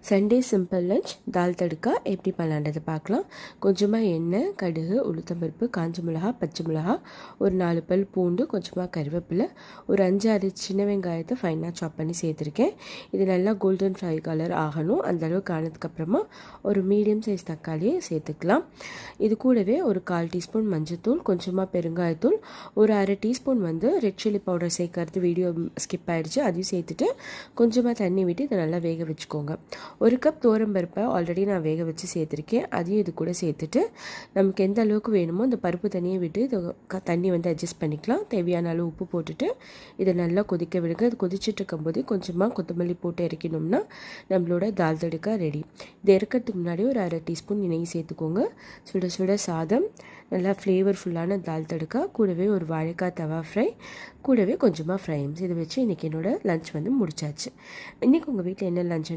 Sunday simple lunch தால் தடுக்கா எப்படி பண்ணலான்றதை பார்க்கலாம். கொஞ்சமாக எண்ணெய், கடுகு, உளுத்தம்பருப்பு, காஞ்ச மிளகா, பச்சை மிளகா, ஒரு 4 பல் பூண்டு, கொஞ்சமாக கருவேப்பிலை, ஒரு 5-6 சின்ன வெங்காயத்தை ஃபைனாக சாப் பண்ணி சேர்த்துருக்கேன். இது நல்லா கோல்டன் ஃப்ரை கலர் ஆகணும். அந்த அளவுக்கு ஆனதுக்கப்புறமா ஒரு மீடியம் சைஸ் தக்காளியை சேர்த்துக்கலாம். இது கூடவே ஒரு 1/4 டீஸ்பூன் மஞ்சள்தூள், கொஞ்சமாக பெருங்காயத்தூள், ஒரு 1/2 டீஸ்பூன் ரெட் சில்லி பவுடர் சேர்க்கறது வீடியோ ஸ்கிப் ஆகிடுச்சு, அதையும் சேர்த்துட்டு கொஞ்சமாக தண்ணி விட்டு இதை நல்லா வேக வச்சுக்கோங்க. 1 கப் பருப்பை ஆல்ரெடி நான் வேக வச்சு சேர்த்துருக்கேன். அதையும் இது கூட சேர்த்துட்டு நமக்கு எந்த அளவுக்கு வேணுமோ அந்த பருப்பு தண்ணியை விட்டு இது தண்ணி அட்ஜஸ்ட் பண்ணிக்கலாம். தேவையான அளவு உப்பு போட்டுட்டு இதை நல்லா கொதிக்க விடுங்க. இது கொதிச்சுட்டு இருக்கும்போது கொஞ்சமாக கொத்தமல்லி போட்டு இறக்கணும்னா நம்மளோட தால் தடுக்கா ரெடி. இதை இறக்கிறதுக்கு முன்னாடி ஒரு 1/2 டீஸ்பூன் நெய் சேர்த்துக்கோங்க. சுட சுட சாதம், நல்லா ஃப்ளேவர்ஃபுல்லான தால் தடுக்கா, கூடவே ஒரு வாழைக்காய் தவா ஃப்ரை, கூடவே கொஞ்சமாக ஃப்ரைம்ஸ். இதை வச்சு இன்றைக்கி என்னோடய லஞ்ச் முடிச்சாச்சு. இன்றைக்கி உங்கள் வீட்டில் என்ன லஞ்ச்